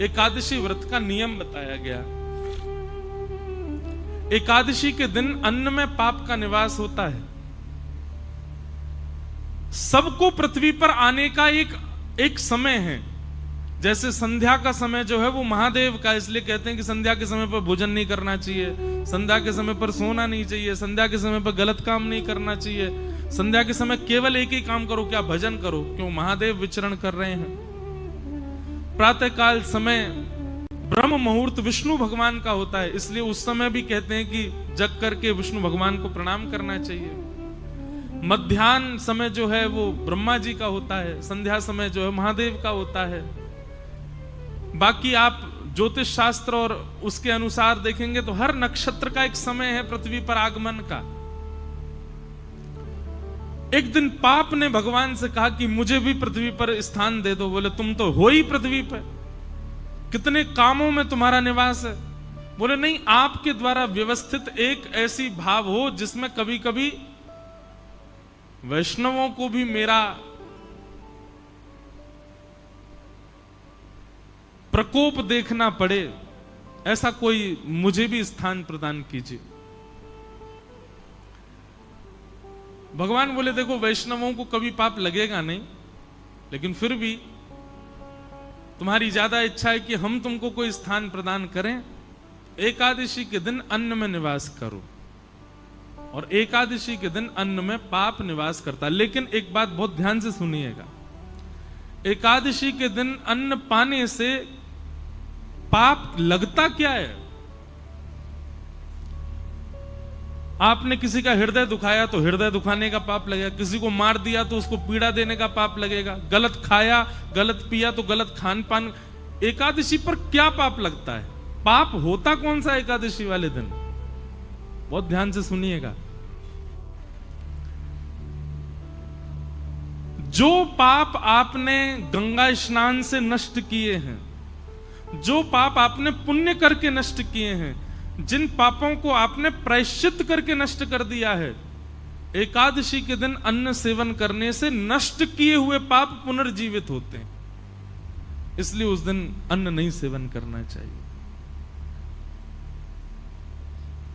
एकादशी व्रत का नियम बताया गया। एकादशी के दिन अन्न में पाप का निवास होता है। सबको पृथ्वी पर आने का एक समय है। जैसे संध्या का समय जो है वो महादेव का, इसलिए कहते हैं कि संध्या के समय पर भोजन नहीं करना चाहिए, संध्या के समय पर सोना नहीं चाहिए, संध्या के समय पर गलत काम नहीं करना चाहिए, संध्या के समय केवल एक ही काम करो, क्या भजन करो, क्यों महादेव विचरण कर रहे हैं। प्रातःकाल समय ब्रह्म मुहूर्त विष्णु भगवान का होता है, इसलिए उस समय भी कहते हैं कि जग करके विष्णु भगवान को प्रणाम करना चाहिए। मध्याह्न समय जो है वो ब्रह्मा जी का होता है, संध्या समय जो है महादेव का होता है। बाकी आप ज्योतिष शास्त्र और उसके अनुसार देखेंगे तो हर नक्षत्र का एक समय है पृथ्वी पर आगमन का। एक दिन पाप ने भगवान से कहा कि मुझे भी पृथ्वी पर स्थान दे दो। बोले तुम तो हो ही पृथ्वी पर, कितने कामों में तुम्हारा निवास है। बोले नहीं, आपके द्वारा व्यवस्थित एक ऐसी भाव हो जिसमें कभी कभी वैष्णवों को भी मेरा प्रकोप देखना पड़े, ऐसा कोई मुझे भी स्थान प्रदान कीजिए। भगवान बोले देखो, वैष्णवों को कभी पाप लगेगा नहीं, लेकिन फिर भी तुम्हारी ज्यादा इच्छा है कि हम तुमको कोई स्थान प्रदान करें। एकादशी के दिन अन्न में निवास करो, और एकादशी के दिन अन्न में पाप निवास करता। लेकिन एक बात बहुत ध्यान से सुनिएगा, एकादशी के दिन अन्न पाने से पाप लगता क्या है। आपने किसी का हृदय दुखाया तो हृदय दुखाने का पाप लगेगा, किसी को मार दिया तो उसको पीड़ा देने का पाप लगेगा, गलत खाया गलत पिया तो गलत खान पान। एकादशी पर क्या पाप लगता है? पाप होता कौन सा एकादशी वाले दिन? बहुत ध्यान से सुनिएगा। जो पाप आपने गंगा स्नान से नष्ट किए हैं, जो पाप आपने पुण्य करके नष्ट किए हैं, जिन पापों को आपने प्रायश्चित करके नष्ट कर दिया है, एकादशी के दिन अन्न सेवन करने से नष्ट किए हुए पाप पुनर्जीवित होते हैं। इसलिए उस दिन अन्न नहीं सेवन करना चाहिए।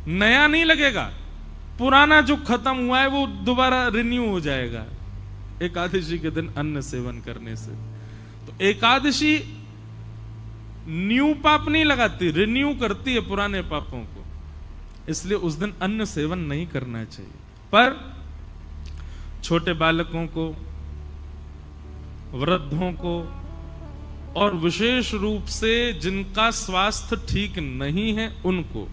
नया नहीं लगेगा, पुराना जो खत्म हुआ है वो दोबारा रिन्यू हो जाएगा एकादशी के दिन अन्न सेवन करने से। तो एकादशी न्यू पाप नहीं लगाती, रिन्यू करती है पुराने पापों को। इसलिए उस दिन अन्न सेवन नहीं करना चाहिए। पर छोटे बालकों को, वृद्धों को, और विशेष रूप से जिनका स्वास्थ्य ठीक नहीं है उनको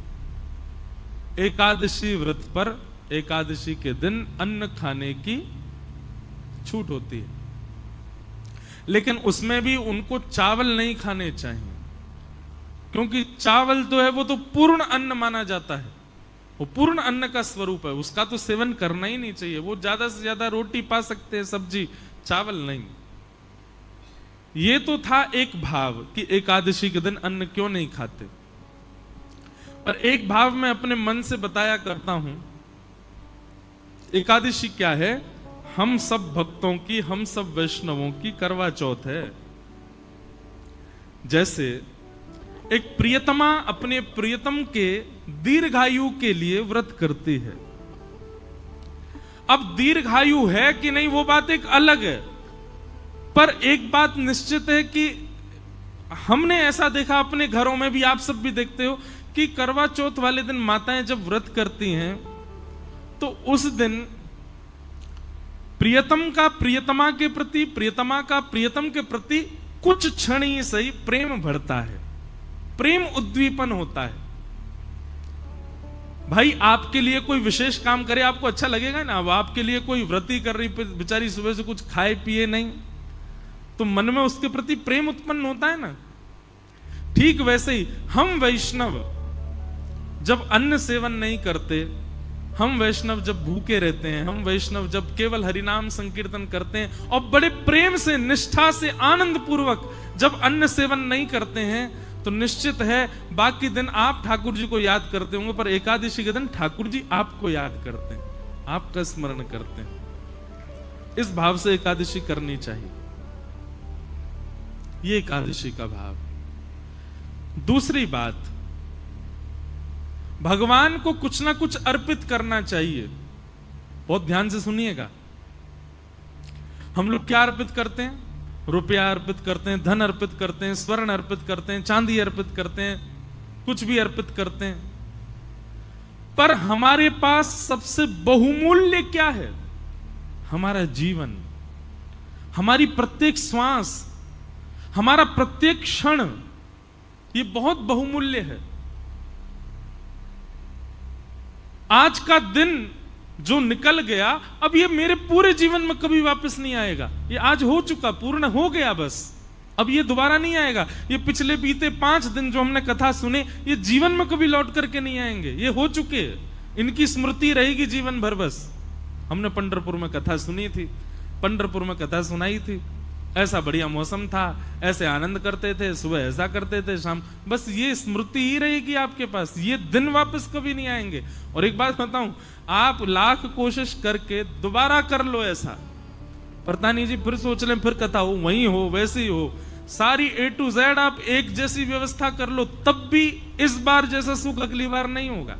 एकादशी व्रत पर एकादशी के दिन अन्न खाने की छूट होती है। लेकिन उसमें भी उनको चावल नहीं खाने चाहिए, क्योंकि चावल तो है वो तो पूर्ण अन्न माना जाता है, वो पूर्ण अन्न का स्वरूप है, उसका तो सेवन करना ही नहीं चाहिए। वो ज्यादा से ज्यादा रोटी पा सकते हैं, सब्जी, चावल नहीं। ये तो था एक भाव कि एकादशी के दिन अन्न क्यों नहीं खाते। पर एक भाव मैं अपने मन से बताया करता हूं। एकादशी क्या है? हम सब भक्तों की, हम सब वैष्णवों की करवा चौथ है। जैसे एक प्रियतमा अपने प्रियतम के दीर्घायु के लिए व्रत करती है। अब दीर्घायु है कि नहीं वो बात एक अलग है, पर एक बात निश्चित है कि हमने ऐसा देखा अपने घरों में भी, आप सब भी देखते हो कि करवा चौथ वाले दिन माताएं जब व्रत करती हैं तो उस दिन प्रियतम का प्रियतमा के प्रति, प्रियतमा का प्रियतम के प्रति कुछ क्षण ही सही प्रेम बढ़ता है, प्रेम उद्दीपन होता है। भाई आपके लिए कोई विशेष काम करे आपको अच्छा लगेगा ना। अब आपके लिए कोई व्रती कर रही बेचारी, सुबह से कुछ खाए पिए नहीं, तो मन में उसके प्रति प्रेम उत्पन्न होता है ना। ठीक वैसे ही हम वैष्णव जब अन्न सेवन नहीं करते, हम वैष्णव जब भूखे रहते हैं, हम वैष्णव जब केवल हरिनाम संकीर्तन करते हैं और बड़े प्रेम से, निष्ठा से, आनंद पूर्वक जब अन्न सेवन नहीं करते हैं, तो निश्चित है बाकी दिन आप ठाकुर जी को याद करते होंगे, पर एकादशी के दिन ठाकुर जी आपको याद करते हैं, आपका स्मरण करते हैं। इस भाव से एकादशी करनी चाहिए। ये एकादशी का भाव। दूसरी बात, भगवान को कुछ ना कुछ अर्पित करना चाहिए। बहुत ध्यान से सुनिएगा। हम लोग क्या अर्पित करते हैं? रुपया अर्पित करते हैं, धन अर्पित करते हैं, स्वर्ण अर्पित करते हैं, चांदी अर्पित करते हैं, कुछ भी अर्पित करते हैं। पर हमारे पास सबसे बहुमूल्य क्या है? हमारा जीवन, हमारी प्रत्येक श्वास, हमारा प्रत्येक क्षण, ये बहुत बहुमूल्य है। आज का दिन जो निकल गया, अब ये मेरे पूरे जीवन में कभी वापस नहीं आएगा। ये आज हो चुका, पूर्ण हो गया, बस अब ये दोबारा नहीं आएगा। ये पिछले बीते 5 दिन जो हमने कथा सुने, ये जीवन में कभी लौट करके नहीं आएंगे। ये हो चुके, इनकी स्मृति रहेगी जीवन भर। बस हमने पंढरपुर में कथा सुनी थी, पंढरपुर में कथा सुनाई थी। ऐसा बढ़िया मौसम था, ऐसे आनंद करते थे, सुबह ऐसा करते थे, शाम, बस ये स्मृति ही रहेगी आपके पास। ये दिन वापस कभी नहीं आएंगे। और एक बात बताऊं, आप लाख कोशिश करके दोबारा कर लो ऐसा, पता नहीं जी, फिर सोच लें, फिर कथा हो, वही हो, वैसे ही हो, सारी A to Z आप एक जैसी व्यवस्था कर लो, तब भी इस बार जैसा सुख अगली बार नहीं होगा।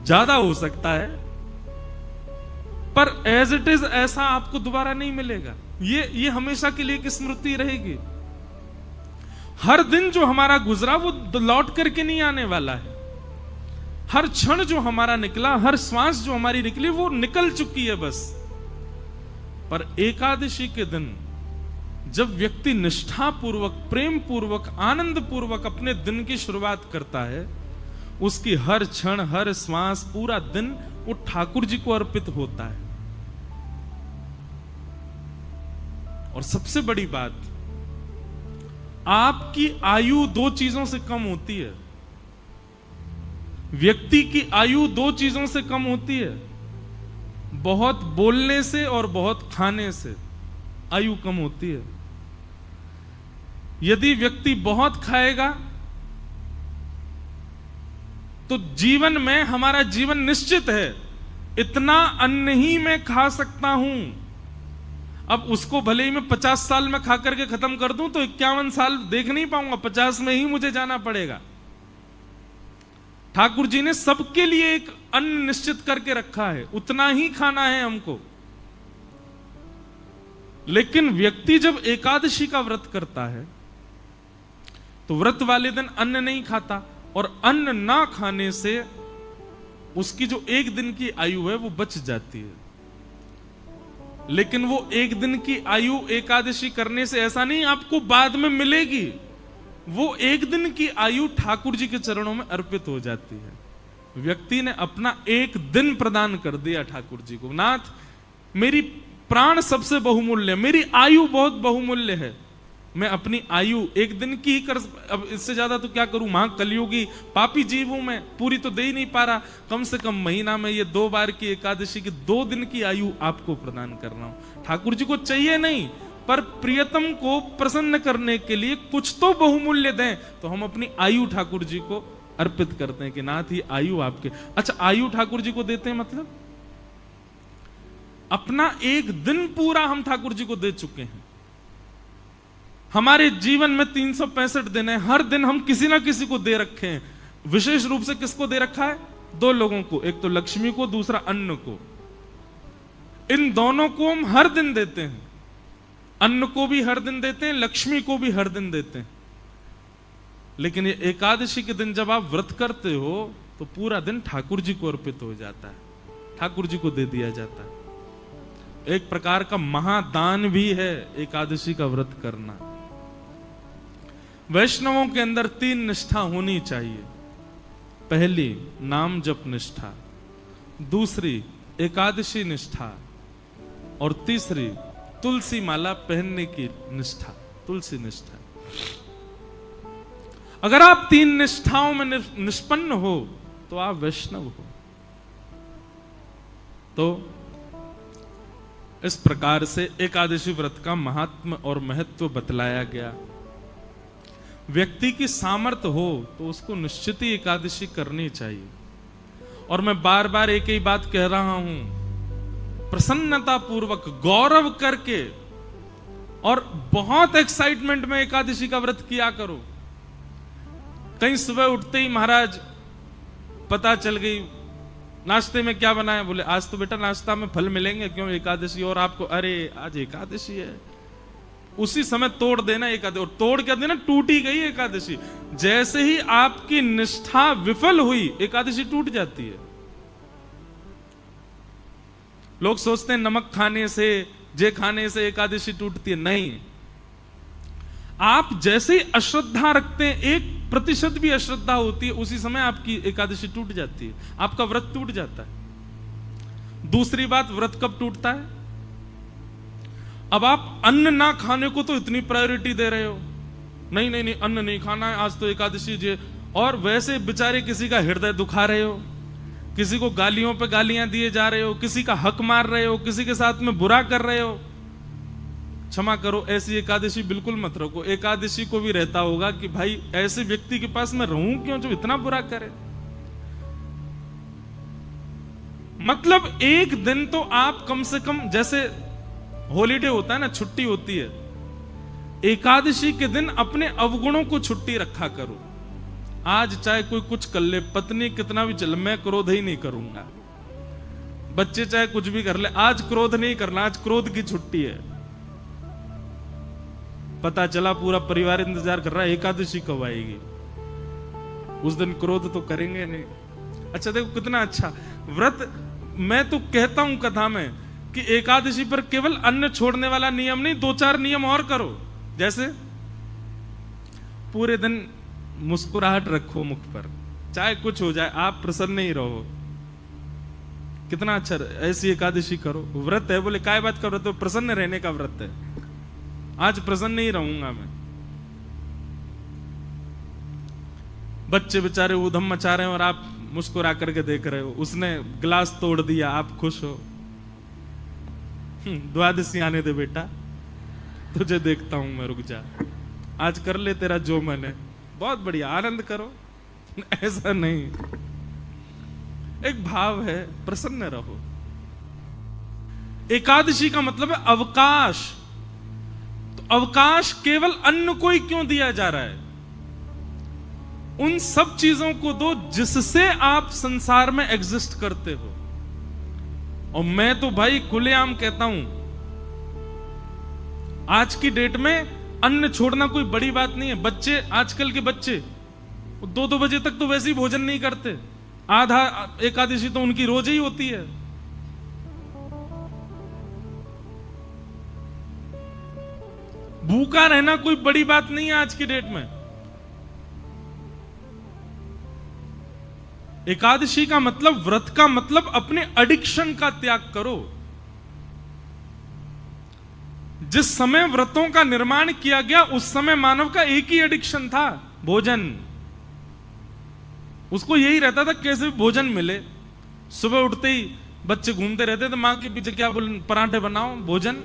ज्यादा हो सकता है, पर एज इट इज ऐसा आपको दोबारा नहीं मिलेगा। ये हमेशा के लिए एक स्मृति रहेगी। हर दिन जो हमारा गुजरा वो लौट करके नहीं आने वाला है। हर क्षण जो हमारा निकला, हर श्वास जो हमारी निकली, वो निकल चुकी है बस। पर एकादशी के दिन जब व्यक्ति निष्ठा पूर्वक, प्रेम पूर्वक, आनंद पूर्वक अपने दिन की शुरुआत करता है, उसकी हर क्षण, हर श्वास, पूरा दिन वो ठाकुर जी को अर्पित होता है। और सबसे बड़ी बात, आपकी आयु 2 चीजों से कम होती है। व्यक्ति की आयु 2 चीजों से कम होती है, बहुत बोलने से और बहुत खाने से आयु कम होती है। यदि व्यक्ति बहुत खाएगा तो जीवन में, हमारा जीवन निश्चित है, इतना अन्न ही मैं खा सकता हूं। अब उसको भले ही मैं 50 साल में खा करके खत्म कर दूं तो 51 साल देख नहीं पाऊंगा, 50 में ही मुझे जाना पड़ेगा। ठाकुर जी ने सबके लिए एक अन्न निश्चित करके रखा है, उतना ही खाना है हमको। लेकिन व्यक्ति जब एकादशी का व्रत करता है तो व्रत वाले दिन अन्न नहीं खाता, और अन्न ना खाने से उसकी जो 1 दिन की आयु है वो बच जाती है। लेकिन वो 1 दिन की आयु एकादशी करने से ऐसा नहीं आपको बाद में मिलेगी, वो 1 दिन की आयु ठाकुर जी के चरणों में अर्पित हो जाती है। व्यक्ति ने अपना 1 दिन प्रदान कर दिया ठाकुर जी को। नाथ, मेरी प्राण सबसे बहुमूल्य, मेरी आयु बहुत बहुमूल्य है, मैं अपनी आयु 1 दिन की ही कर, अब इससे ज्यादा तो क्या करूं, महा कलियुगी पापी जीव हूं मैं, पूरी तो दे ही नहीं पा रहा। कम से कम महीना में ये 2 बार की एकादशी की 2 दिन की आयु आपको प्रदान कर रहा हूं। ठाकुर जी को चाहिए नहीं, पर प्रियतम को प्रसन्न करने के लिए कुछ तो बहुमूल्य दें, तो हम अपनी आयु ठाकुर जी को अर्पित करते हैं कि नाथ ही आयु आपके। अच्छा, आयु ठाकुर जी को देते हैं मतलब अपना 1 दिन पूरा हम ठाकुर जी को दे चुके हैं। हमारे जीवन में 365 दिन है, हर दिन हम किसी ना किसी को दे रखे हैं। विशेष रूप से किसको दे रखा है? 2 लोगों को, एक तो लक्ष्मी को, दूसरा अन्न को। इन दोनों को हम हर दिन देते हैं, अन्न को भी हर दिन देते हैं, लक्ष्मी को भी हर दिन देते हैं। लेकिन ये एकादशी के दिन जब आप व्रत करते हो तो पूरा दिन ठाकुर जी को अर्पित हो जाता है, ठाकुर जी को दे दिया जाता है। एक प्रकार का महादान भी है एकादशी का व्रत करना। वैष्णवों के अंदर 3 निष्ठा होनी चाहिए। पहली नाम जप निष्ठा, दूसरी एकादशी निष्ठा, और तीसरी तुलसी माला पहनने की निष्ठा, तुलसी निष्ठा। अगर आप 3 निष्ठाओं में निष्पन्न हो तो आप वैष्णव हो। तो इस प्रकार से एकादशी व्रत का महात्म और महत्व बतलाया गया। व्यक्ति की सामर्थ्य हो तो उसको निश्चित ही एकादशी करनी चाहिए। और मैं बार बार एक ही बात कह रहा हूं, प्रसन्नता पूर्वक, गौरव करके और बहुत एक्साइटमेंट में एकादशी का व्रत किया करो। कहीं सुबह उठते ही महाराज पता चल गई नाश्ते में क्या बनाया, बोले आज तो बेटा नाश्ता में फल मिलेंगे, क्यों एकादशी, और आपको अरे आज एकादशी है, उसी समय तोड़ देना एकादशी, और तोड़ क्या देना, टूटी गई एकादशी। जैसे ही आपकी निष्ठा विफल हुई एकादशी टूट जाती है। लोग सोचते हैं नमक खाने से, जे खाने से एकादशी टूटती है, नहीं। आप जैसे ही अश्रद्धा रखते हैं, 1% भी अश्रद्धा होती है, उसी समय आपकी एकादशी टूट जाती है, आपका व्रत टूट जाता है। दूसरी बात, व्रत कब टूटता है? अब आप अन्न ना खाने को तो इतनी प्रायोरिटी दे रहे हो, नहीं नहीं नहीं अन्न नहीं खाना है, आज तो एकादशी जे, और वैसे बेचारे किसी का हृदय दुखा रहे हो, किसी को गालियों पे गालियां दिए जा रहे हो, किसी का हक मार रहे हो, किसी के साथ में बुरा कर रहे हो। क्षमा करो, ऐसी एकादशी बिल्कुल मत रखो। एकादशी को भी रहता होगा कि भाई ऐसे व्यक्ति के पास मैं रहूं क्यों जो इतना बुरा करे। मतलब एक दिन तो आप कम से कम, जैसे हॉलीडे होता है ना, छुट्टी होती है, एकादशी के दिन अपने अवगुणों को छुट्टी रखा करो। आज चाहे कोई कुछ कर ले, पत्नी कितना भी चले, मैं क्रोध ही नहीं करूंगा, बच्चे चाहे कुछ भी कर ले, आज क्रोध नहीं करना, आज क्रोध की छुट्टी है। पता चला पूरा परिवार इंतजार कर रहा है एकादशी कब आएगी, उस दिन क्रोध तो करेंगे नहीं। अच्छा देखो कितना अच्छा व्रत। मैं तो कहता हूं कथा में कि एकादशी पर केवल अन्न छोड़ने वाला नियम नहीं, 2-4 नियम और करो। जैसे पूरे दिन मुस्कुराहट रखो मुख पर, चाहे कुछ हो जाए आप प्रसन्न ही रहो। कितना अच्छा, ऐसी एकादशी करो। व्रत है, बोले काय बात का व्रत है? प्रसन्न रहने का व्रत है। आज प्रसन्न ही रहूंगा मैं। बच्चे बेचारे ऊधम मचा रहे हैं और आप मुस्कुरा करके देख रहे हो, उसने गिलास तोड़ दिया, आप खुश हो। द्वादशी आने दे बेटा, तुझे देखता हूं मैं, रुक जा, आज कर ले तेरा जो मन है, बहुत बढ़िया, आनंद करो। ऐसा नहीं, एक भाव है, प्रसन्न रहो। एकादशी का मतलब है अवकाश। तो अवकाश केवल अन्न को ही क्यों दिया जा रहा है? उन सब चीजों को दो जिससे आप संसार में एग्जिस्ट करते हो। और मैं तो भाई खुलेआम कहता हूं, आज की डेट में अन्न छोड़ना कोई बड़ी बात नहीं है। बच्चे, आजकल के बच्चे 2-2 बजे तक तो वैसे ही भोजन नहीं करते, आधा एकादशी तो उनकी रोज ही होती है। भूखा रहना कोई बड़ी बात नहीं है आज की डेट में। एकादशी का मतलब, व्रत का मतलब अपने एडिक्शन का त्याग करो। जिस समय व्रतों का निर्माण किया गया उस समय मानव का एक ही एडिक्शन था, भोजन। उसको यही रहता था कैसे भोजन मिले। सुबह उठते ही बच्चे घूमते रहते थे मां के पीछे, क्या बोल, पराठे बनाओ, भोजन।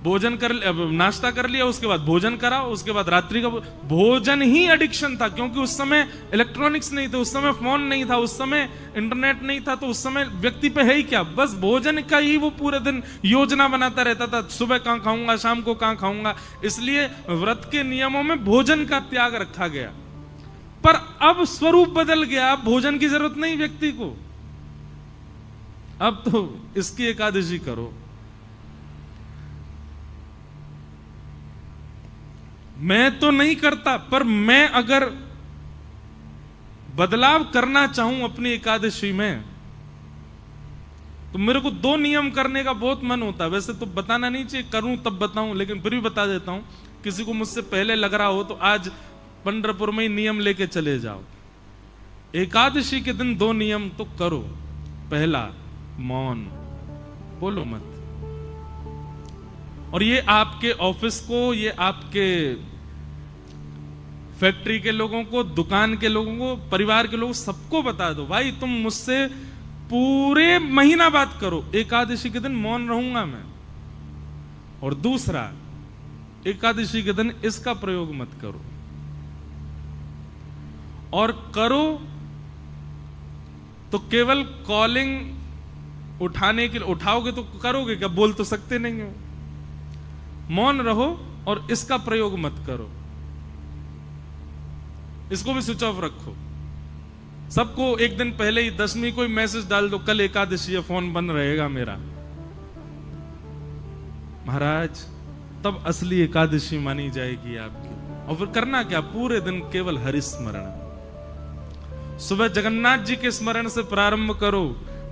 भोजन कर, नाश्ता कर लिया, उसके बाद भोजन कराओ, उसके बाद रात्रि का भोजन ही एडिक्शन था। क्योंकि उस समय इलेक्ट्रॉनिक्स नहीं थे, उस समय फोन नहीं था, उस समय इंटरनेट नहीं था, तो उस समय व्यक्ति पे है ही क्या, बस भोजन का ही वो पूरे दिन योजना बनाता रहता था, सुबह कहां खाऊंगा, शाम को कहां खाऊंगा। इसलिए व्रत के नियमों में भोजन का त्याग रखा गया। पर अब स्वरूप बदल गया, अब भोजन की जरूरत नहीं व्यक्ति को, अब तो इसकी एकादशी करो। मैं तो नहीं करता, पर मैं अगर बदलाव करना चाहूं अपनी एकादशी में, तो मेरे को 2 नियम करने का बहुत मन होता है। वैसे तो बताना नहीं चाहिए, करूं तब बताऊं, लेकिन फिर भी बता देता हूं। किसी को मुझसे पहले लग रहा हो तो आज पंढरपुर में ही नियम लेके चले जाओ। एकादशी के दिन 2 नियम तो करो। पहला, मौन, बोलो मत। और ये आपके ऑफिस को, ये आपके फैक्ट्री के लोगों को, दुकान के लोगों को, परिवार के लोगों, सबको बता दो, भाई तुम मुझसे पूरे महीना बात करो, एकादशी के दिन मौन रहूंगा मैं। और दूसरा, एकादशी के दिन इसका प्रयोग मत करो, और करो तो केवल कॉलिंग उठाने के लिए उठाओगे तो करोगे क्या, बोल तो सकते नहीं हो। मौन रहो और इसका प्रयोग मत करो। इसको भी स्विच ऑफ रखो। सबको एक दिन पहले ही 10वीं कोई मैसेज डाल दो, कल एकादशी है, फोन बंद रहेगा मेरा। महाराज तब असली एकादशी मानी जाएगी आपकी। और फिर करना क्या, पूरे दिन केवल हरि स्मरण। सुबह जगन्नाथ जी के स्मरण से प्रारंभ करो,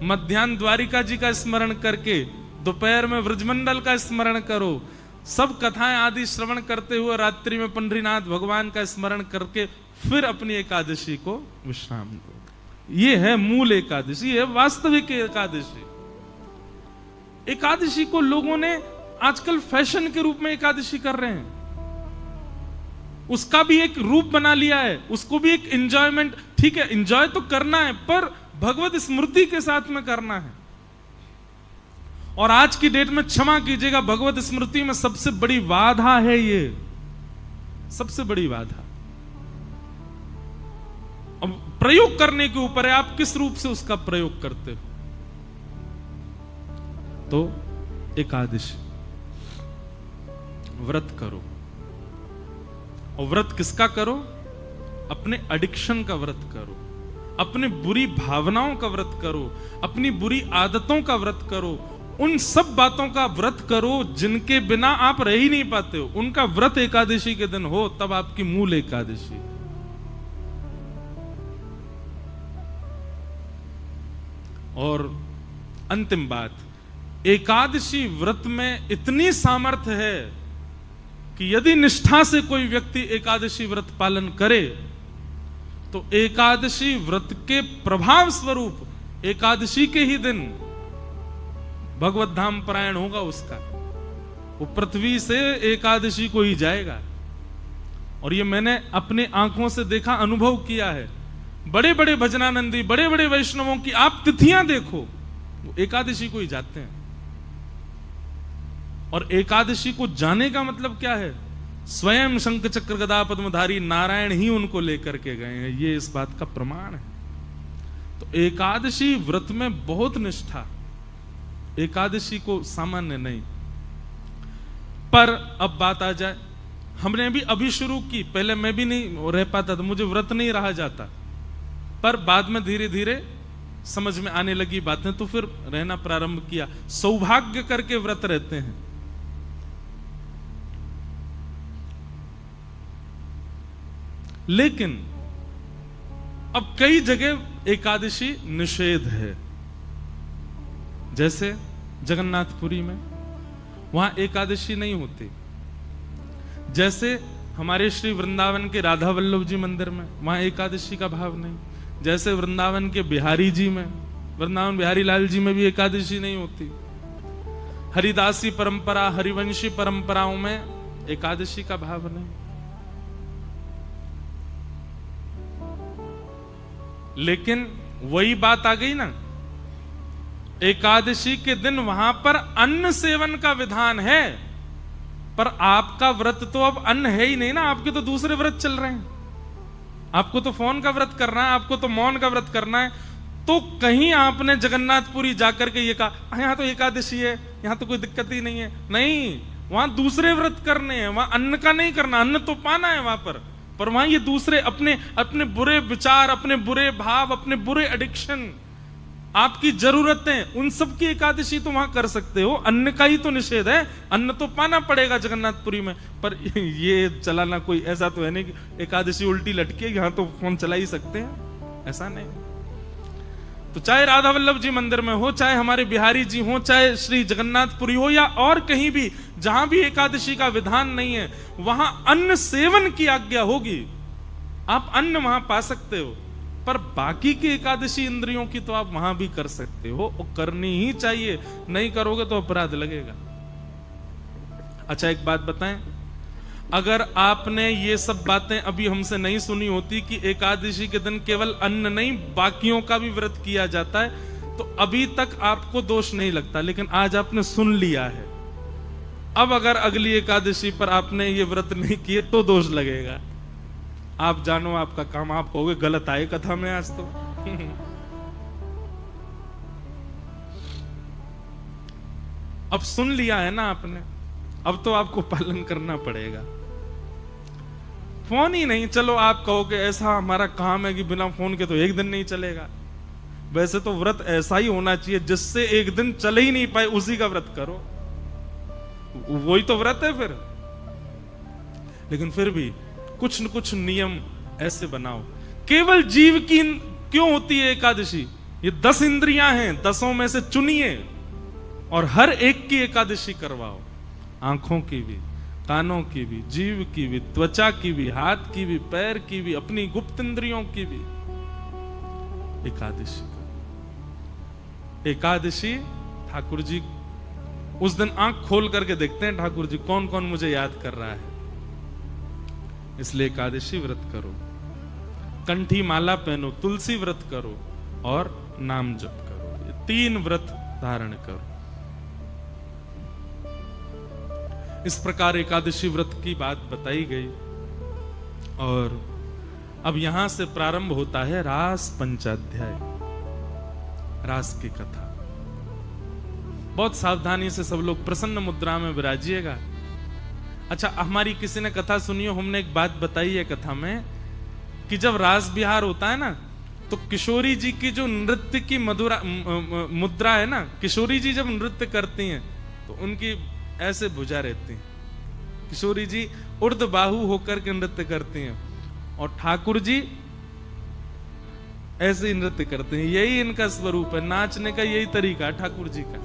मध्याह्न द्वारिका जी का स्मरण करके, दोपहर में व्रजमंडल का स्मरण करो, सब कथाएं आदि श्रवण करते हुए रात्रि में पंडरीनाथ भगवान का स्मरण करके फिर अपनी एकादशी को विश्राम दो। ये है मूल एकादशी, ये है वास्तविक एकादशी। एकादशी को लोगों ने आजकल फैशन के रूप में एकादशी कर रहे हैं, उसका भी एक रूप बना लिया है, उसको भी एक एंजॉयमेंट। ठीक है, एंजॉय तो करना है, पर भगवत स्मृति के साथ में करना है। और आज की डेट में क्षमा कीजिएगा, भगवत स्मृति में सबसे बड़ी बाधा है ये, सबसे बड़ी बाधा। अब प्रयोग करने के ऊपर है, आप किस रूप से उसका प्रयोग करते हो। तो एकादशी व्रत करो, और व्रत किसका करो, अपने एडिक्शन का व्रत करो, अपने बुरी भावनाओं का व्रत करो, अपनी बुरी आदतों का व्रत करो, उन सब बातों का व्रत करो जिनके बिना आप रह ही नहीं पाते हो, उनका व्रत एकादशी के दिन हो, तब आपकी मूल एकादशी। और अंतिम बात, एकादशी व्रत में इतनी सामर्थ्य है कि यदि निष्ठा से कोई व्यक्ति एकादशी व्रत पालन करे तो एकादशी व्रत के प्रभाव स्वरूप एकादशी के ही दिन भगवत धाम परायण होगा उसका, वो पृथ्वी से एकादशी को ही जाएगा। और ये मैंने अपने आंखों से देखा, अनुभव किया है। बड़े बड़े भजनानंदी, बड़े बड़े वैष्णवों की आप तिथियां देखो, वो एकादशी को ही जाते हैं। और एकादशी को जाने का मतलब क्या है, स्वयं शंख चक्र गदा पद्मधारी नारायण ही उनको लेकर के गए हैं, ये इस बात का प्रमाण है। तो एकादशी व्रत में बहुत निष्ठा, एकादशी को सामान्य नहीं। पर अब बात आ जाए, हमने भी अभी शुरू की, पहले मैं भी नहीं रह पाता था, मुझे व्रत नहीं रहा जाता, पर बाद में धीरे धीरे समझ में आने लगी बातें, तो फिर रहना प्रारंभ किया। सौभाग्य करके व्रत रहते हैं। लेकिन अब कई जगह एकादशी निषेध है, जैसे जगन्नाथपुरी में वहां एकादशी नहीं होती, जैसे हमारे श्री वृंदावन के राधा वल्लभ जी मंदिर में वहां एकादशी का भाव नहीं, जैसे वृंदावन के बिहारी जी में, वृंदावन बिहारी लाल जी में भी एकादशी नहीं होती। हरिदासी परंपरा, हरिवंशी परंपराओं में एकादशी का भाव नहीं। लेकिन वही बात आ गई ना, एकादशी के दिन वहां पर अन्न सेवन का विधान है, पर आपका व्रत तो अब अन्न है ही नहीं ना, आपके तो दूसरे व्रत चल रहे हैं। आपको तो फोन का व्रत करना है, आपको तो मौन का व्रत करना है। तो कहीं आपने जगन्नाथपुरी जाकर के ये कहा यहां तो एकादशी है, यहां तो कोई दिक्कत ही नहीं है, नहीं, वहां दूसरे व्रत करने हैं, वहां अन्न का नहीं करना, अन्न तो पाना है वहां पर वहां ये दूसरे अपने अपने बुरे विचार, अपने बुरे भाव, अपने बुरे एडिक्शन, आपकी जरूरतें, उन सब की एकादशी तो वहां कर सकते हो। अन्न का ही तो निषेध है, अन्न तो पाना पड़ेगा जगन्नाथपुरी में। पर ये चलाना कोई ऐसा तो है नहीं कि एकादशी उल्टी लटके, यहां तो फोन चला ही सकते हैं, ऐसा नहीं। तो चाहे राधा वल्लभ जी मंदिर में हो, चाहे हमारे बिहारी जी हो, चाहे श्री जगन्नाथपुरी हो, या और कहीं भी जहां भी एकादशी का विधान नहीं है, वहां अन्न सेवन की आज्ञा होगी। आप अन्न वहां पा सकते हो, पर बाकी की एकादशी इंद्रियों की तो आप वहां भी कर सकते हो, और करनी ही चाहिए। नहीं करोगे तो अपराध लगेगा। अच्छा एक बात बताएं, अगर आपने ये सब बातें अभी हमसे नहीं सुनी होती कि एकादशी के दिन केवल अन्न नहीं बाकियों का भी व्रत किया जाता है, तो अभी तक आपको दोष नहीं लगता। लेकिन आज आपने सुन लिया है, अब अगर अगली एकादशी पर आपने ये व्रत नहीं किए तो दोष लगेगा। आप जानो आपका काम आप होगे, गलत आए कथा में आज तो। अब सुन लिया है ना आपने, अब तो आपको पालन करना पड़ेगा। फोन ही नहीं, चलो आप कहो कि ऐसा हमारा काम है कि बिना फोन के तो एक दिन नहीं चलेगा। वैसे तो व्रत ऐसा ही होना चाहिए जिससे एक दिन चले ही नहीं पाए उसी का व्रत करो, वही तो व्रत है फिर। लेकिन फिर भी कुछ न कुछ नियम ऐसे बनाओ। केवल जीव की क्यों होती है एकादशी? ये 10 इंद्रियां हैं, 10 में से चुनिए और हर एक की एकादशी करवाओ। आंखों की भी, कानों की भी, जीव की भी, त्वचा की भी, हाथ की भी, पैर की भी, अपनी गुप्त इंद्रियों की भी एकादशी करो। एकादशी ठाकुर जी उस दिन आंख खोल करके देखते हैं ठाकुर जी कौन कौन मुझे याद कर रहा है। इसलिए एकादशी व्रत करो, कंठी माला पहनो, तुलसी व्रत करो और नाम जप करो। ये 3 व्रत धारण करो। इस प्रकार एकादशी व्रत की बात बताई गई और अब यहां से प्रारंभ होता है रास पंचाध्याय, रास की कथा। बहुत सावधानी से सब लोग प्रसन्न मुद्रा में विराजिएगा। अच्छा, हमारी किसी ने कथा सुनी हो, हमने एक बात बताई है कथा में कि जब रास विहार होता है ना, तो किशोरी जी की जो नृत्य की मुद्रा है ना, किशोरी जी जब नृत्य करती हैं तो उनकी ऐसे भुजा रहती है। किशोरी जी उर्ध बाहु होकर के नृत्य करती हैं और ठाकुर जी ऐसे ही नृत्य करते हैं। यही इनका स्वरूप है, नाचने का यही तरीका है ठाकुर जी का।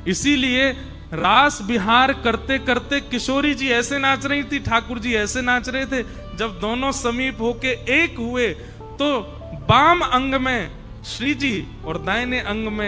इसीलिए रास विहार करते करते किशोरी जी ऐसे नाच रही थी, ठाकुर जी ऐसे नाच रहे थे। जब दोनों समीप होके एक हुए तो बाम अंग में श्री जी और दाहिने अंग में